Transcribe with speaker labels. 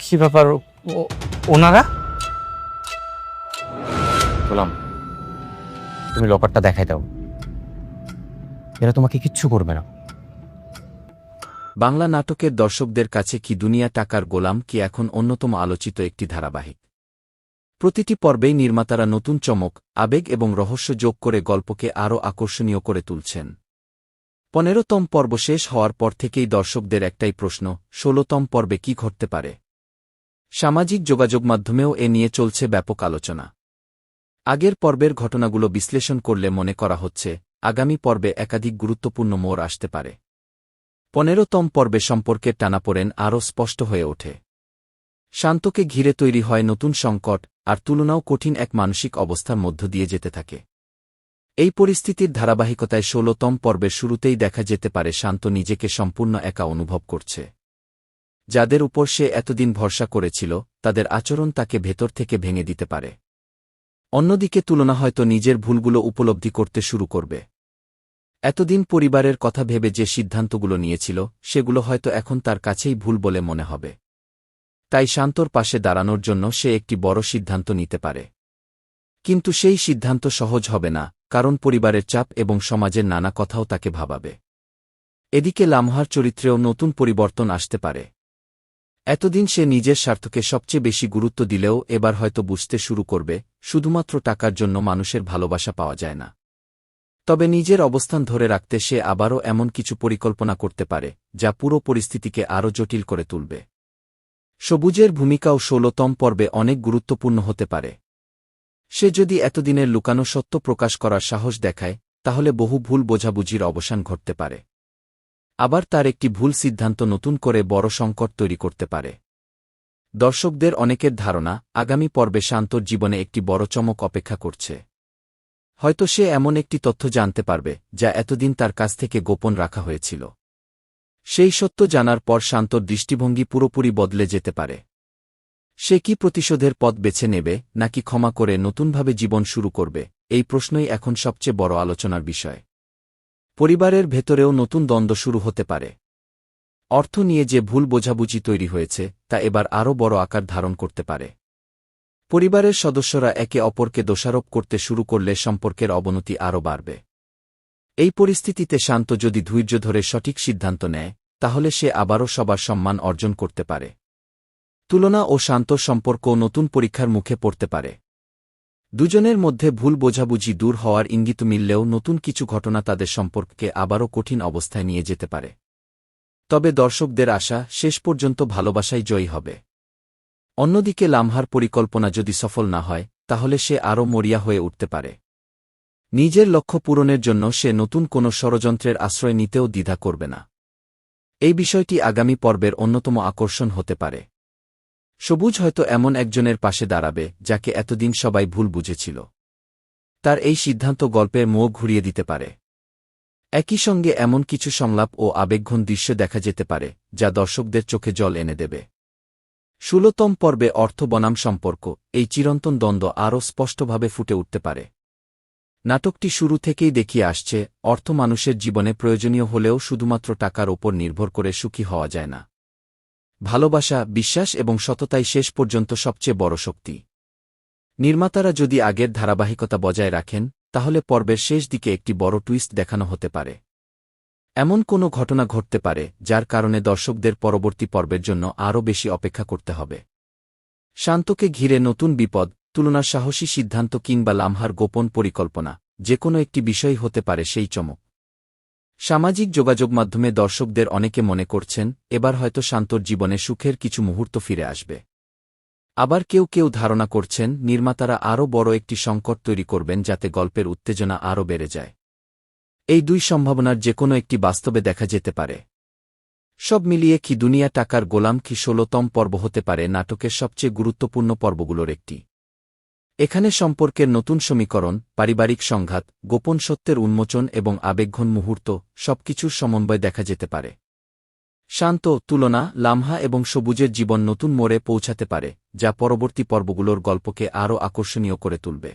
Speaker 1: কি ব্যাপার? ওনারা?
Speaker 2: গোলাম, তুমি লকারটা দেখাই দাও। এরা তোমাকে কিচ্ছু করবে না।
Speaker 3: বাংলা নাটকের দর্শকদের কাছে কি দুনিয়া টাকার গোলাম কি এখন অন্যতম আলোচিত একটি ধারাবাহিক। প্রতিটি পর্বেই নির্মাতারা নতুন চমক, আবেগ এবং রহস্য যোগ করে গল্পকে আরও আকর্ষণীয় করে তুলছেন। 15তম পর্ব শেষ হওয়ার পর থেকেই দর্শকদের একটাই প্রশ্ন, 16তম পর্বে কি ঘটতে পারে। সামাজিক যোগাযোগ মাধ্যমেও এ নিয়ে চলছে ব্যাপক আলোচনা। আগের পর্বের ঘটনাগুলো বিশ্লেষণ করলে মনে করা হচ্ছে আগামী পর্বে একাধিক গুরুত্বপূর্ণ মোড় আসতে পারে। 15তম পর্বে সম্পর্কের টানাপোড়েন আরও স্পষ্ট হয়ে ওঠে। শান্তকে ঘিরে তৈরি হয় নতুন সংকট, আর তুলনাও কঠিন এক মানসিক অবস্থার মধ্য দিয়ে যেতে থাকে। এই পরিস্থিতির ধারাবাহিকতায় 16তম পর্বের শুরুতেই দেখা যেতে পারে শান্ত নিজেকে সম্পূর্ণ একা অনুভব করছে। যাদের উপর সে এতদিন ভরসা করেছিল, তাদের আচরণ তাকে ভেতর থেকে ভেঙে দিতে পারে। অন্যদিকে তুলনা হয়তো নিজের ভুলগুলো উপলব্ধি করতে শুরু করবে। এতদিন পরিবারের কথা ভেবে যে সিদ্ধান্তগুলো নিয়েছিল, সেগুলো হয়তো এখন তার কাছেই ভুল বলে মনে হবে। তাই শান্তর পাশে দাঁড়ানোর জন্য সে একটি বড় সিদ্ধান্ত নিতে পারে। কিন্তু সেই সিদ্ধান্ত সহজ হবে না, কারণ পরিবারের চাপ এবং সমাজের নানা কথাও তাকে ভাবাবে। এদিকে লামহার চরিত্রেও নতুন পরিবর্তন আসতে পারে। এতদিন সে নিজের স্বার্থকে সবচেয়ে বেশি গুরুত্ব দিলেও এবার হয়তো বুঝতে শুরু করবে, শুধুমাত্র টাকার জন্য মানুষের ভালোবাসা পাওয়া যায় না। তবে নিজের অবস্থান ধরে রাখতে সে আবারও এমন কিছু পরিকল্পনা করতে পারে, যা পুরো পরিস্থিতিকে আরও জটিল করে তুলবে। সবুজের ভূমিকাও 16তম পর্বে অনেক গুরুত্বপূর্ণ হতে পারে। সে যদি এতদিনের লুকানো সত্য প্রকাশ করার সাহস দেখায়, তাহলে বহু ভুল বোঝাবুঝির অবসান ঘটতে পারে। আবার তার একটি ভুল সিদ্ধান্ত নতুন করে বড় সংকট তৈরি করতে পারে। দর্শকদের অনেকের ধারণা, আগামী পর্বে শান্তর জীবনে একটি বড় চমক অপেক্ষা করছে। হয়তো সে এমন একটি তথ্য জানতে পারবে, যা এতদিন তার কাছ থেকে গোপন রাখা হয়েছিল। সেই সত্য জানার পর শান্তর দৃষ্টিভঙ্গি পুরোপুরি বদলে যেতে পারে। সে কি প্রতিশোধের পথ বেছে নেবে, নাকি ক্ষমা করে নতুনভাবে জীবন শুরু করবে, এই প্রশ্নই এখন সবচেয়ে বড় আলোচনার বিষয়। পরিবারের ভেতরেও নতুন দ্বন্দ্ব শুরু হতে পারে। অর্থ নিয়ে যে ভুল বোঝাবুঝি তৈরি হয়েছে, তা এবার আরও বড় আকার ধারণ করতে পারে। পরিবারের সদস্যরা একে অপরকে দোষারোপ করতে শুরু করলে সম্পর্কের অবনতি আরও বাড়বে। এই পরিস্থিতিতে শান্ত যদি ধৈর্য ধরে সঠিক সিদ্ধান্ত নেয়, তাহলে সে আবারও সবার সম্মান অর্জন করতে পারে। তুলনা ও শান্তর সম্পর্কও নতুন পরীক্ষার মুখে পড়তে পারে। দুজনের মধ্যে ভুল বোঝাবুঝি দূর হওয়ার ইঙ্গিত মিললেও নতুন কিছু ঘটনা তাদের সম্পর্ককে আবারও কঠিন অবস্থায় নিয়ে যেতে পারে। তবে দর্শকদের আশা, শেষ পর্যন্ত ভালোবাসাই জয়ী হবে। অন্যদিকে লামহার পরিকল্পনা যদি সফল না হয়, তাহলে সে আরও মরিয়া হয়ে উঠতে পারে। নিজের লক্ষ্য পূরণের জন্য সে নতুন কোনো ষড়যন্ত্রের আশ্রয় নিতেও দ্বিধা করবে না। এই বিষয়টি আগামী পর্বের অন্যতম আকর্ষণ হতে পারে। সবুজ হয়তো এমন একজনের পাশে দাঁড়াবে, যাকে এতদিন সবাই ভুল বুঝেছিল। তার এই সিদ্ধান্ত গল্পের মোড় ঘুরিয়ে দিতে পারে। একই সঙ্গে এমন কিছু সংলাপ ও আবেগঘন দৃশ্য দেখা যেতে পারে, যা দর্শকদের চোখে জল এনে দেবে। 16তম পর্বে অর্থ বনাম সম্পর্ক, এই চিরন্তন দ্বন্দ্ব আরও স্পষ্টভাবে ফুটে উঠতে পারে। নাটকটি শুরু থেকেই দেখিয়ে আসছে, অর্থ মানুষের জীবনে প্রয়োজনীয় হলেও শুধুমাত্র টাকার ওপর নির্ভর করে সুখী হওয়া যায় না। ভালোবাসা, বিশ্বাস এবং সততাই শেষ পর্যন্ত সবচেয়ে বড় শক্তি। নির্মাতারা যদি আগের ধারাবাহিকতা বজায় রাখেন, তাহলে পর্বের শেষ দিকে একটি বড় টুইস্ট দেখানো হতে পারে। এমন কোনো ঘটনা ঘটতে পারে, যার কারণে দর্শকদের পরবর্তী পর্বের জন্য আরও বেশি অপেক্ষা করতে হবে। শান্তকে ঘিরে নতুন বিপদ, তুলনার সাহসী সিদ্ধান্ত কিংবা লামহার গোপন পরিকল্পনা, যে কোনো একটি বিষয় হতে পারে সেই চমক। সামাজিক যোগাযোগ মাধ্যমে দর্শকদের অনেকে মনে করছেন, এবার হয়তো শান্তর জীবনে সুখের কিছু মুহূর্ত ফিরে আসবে। আবার কেউ কেউ ধারণা করছেন, নির্মাতারা আরও বড় একটি সংকট তৈরি করবেন যাতে গল্পের উত্তেজনা আরও বেড়ে যায়। এই দুই সম্ভাবনার যে কোনো একটি বাস্তবে দেখা যেতে পারে। সব মিলিয়ে কি দুনিয়া টাকার গোলাম কি 16তম পর্ব হতে পারে নাটকের সবচেয়ে গুরুত্বপূর্ণ পর্বগুলোর একটি। এখানে সম্পর্কের নতুন সমীকরণ, পারিবারিক সংঘাত, গোপন সত্যের উন্মোচন এবং আবেগঘন মুহূর্ত, সবকিছুর সমন্বয় দেখা যেতে পারে। শান্ত, তুলনা, লামহা এবং সবুজের জীবন নতুন মোড়ে পৌঁছাতে পারে, যা পরবর্তী পর্বগুলোর গল্পকে আরও আকর্ষণীয় করে তুলবে।